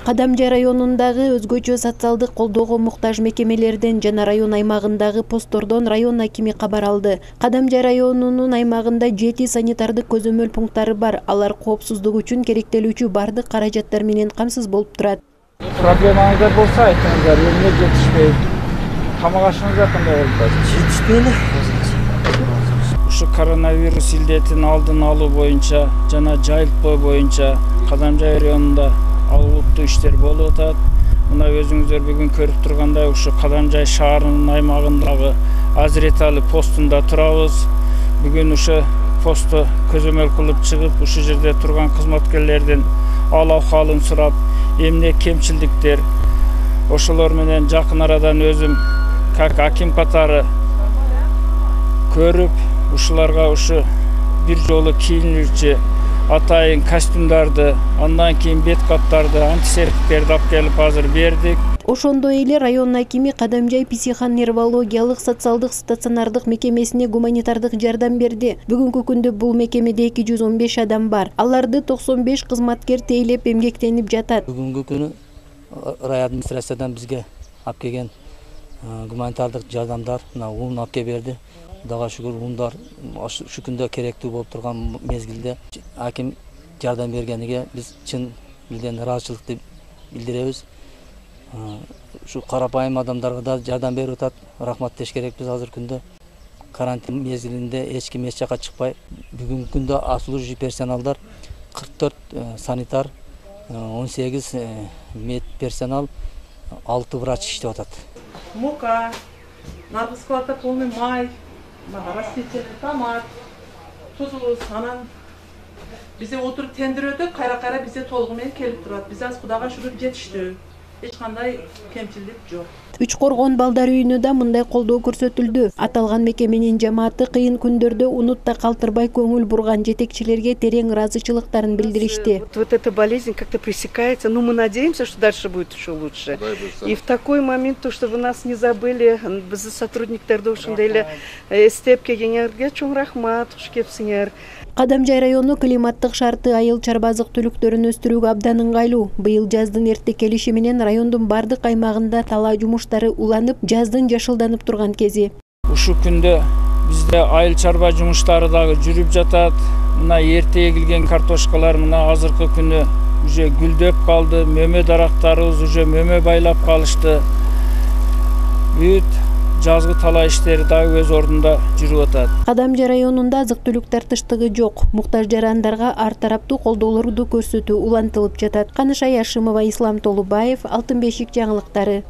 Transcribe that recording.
Кадамжай районундагы өзгөчө социалдык колдоого муктаж мекемелерден жана район аймагындагы посттордон район акими кабар алды. Кадамжай районунун аймагында 7 санитардык көзөмөл пункттары бар. Алар коопсуздук үчүн керектелүүчү бардык каражаттар менен камсыз болуп турат. Проблемаңыздар болса айтыңыздар, эмне жетишпейт? Камагашыңыздар кандай болду? Жетишпейли. Ушу коронавирус илдетин алдын алуу боюнча жана жайылтпоо боюнча Кадамжай районунда алгылыктуу иштер болуп атат. Мына өзүңүздөр бүгүн көрүп тургандай ушу Кадамжай шаарынын аймагындагы Азиретали постунда турабыз. Бүгүн ушу посту көзөмөл кылып чыгып, ушу жерде турган кызматкерлердин ал акыбалын сурап, эмне кемчилдиктер, ошолор менен жакын арадан өзүм как аким катары көрүп, ушуларга ушу бир жолу кийинүүчү атайын костюмдарды, андан кийин бет каттарды, антисептиктерди алып келип азыр бердик. Ошондой эле район акими Кадамжай психоневрологиялык социалдык стационардык мекемесине гуманитардык жардам берди. Бүгүнкү күндө бул мекемеде 215 адам бар. Аларды 95 кызматкер тейлеп эмгектенип жатат. Бүгүнкү күнү рай администрациядан бизге алып келген гуманитардык жардамдар ун алып келип берди. Дага шүгүр ундар ушу күндө керектүү болуп турган мезгилде аким жардам бергениге биз чын билден ыраазычылыкты билдиребиз. Ушу карапайым адамдарга да жардам берип атат. Рахмат деш керекпиз азыр күндө. Карантин мезгилинде эч ким эч жака чыкпай, бүгүнкү күндө обслуживающий персоналдар 44 санитар, 18 мед персонал, 6 врач иштеп атат. Мука, наркы складта полный май, растительный томат, тузуз, анан бизе отуруп тендирөөдө кайра бизе толугу менен келип турат. Биз аз Кудайга шүгүр жетиштүү. Эч кандай кемчилдик жок. Үч Коргон балдар үйүнө да мындай колдоо көрсөтүлдү. Аталган мекеменин жамааты кыйын күндөрдө унутта калтырбай көңүл бурган жетекчилерге терең ыраазычылыктарын билдиришти. Вот эта болезнь как-то пресекается, но мы надеемся, что дальше будет еще лучше. И в такой момент, то, чтобы нас не забыли, біз сотрудниктарды ушундай эле эстеп келгениңерге чоң рахмат, хуш кепсиңер. Кадамжай району климаттык шарты айыл чарбазык түлүктөрүн өстүрүүгө абдан ыңгайлуу. Быйыл жаздын эрте келиши менен райондун бардык аймагында талаа жумуштары уланып, жаздын жашылданып турган кези. Ушу күндө бизде айыл чарба жумуштары дагы жүрүп жатат. Мына эрте эгилген картошкалар мына азыркы күнү уже гүлдөп калды. Мөмө дарактарыбыз уже мөмө байлап калышты. Бүт жазгы талаа иштери дагы өз ордунда жүрүп атат. Кадамжай районунда азык-түлүк тартыштыгы жок. Муктаж жарандарга ар тараптуу колдоолорду көрсөтүү улантылып жатат. Канышай Ашимова, Ислам Толубаев, Алтын бешик жаңылыктары.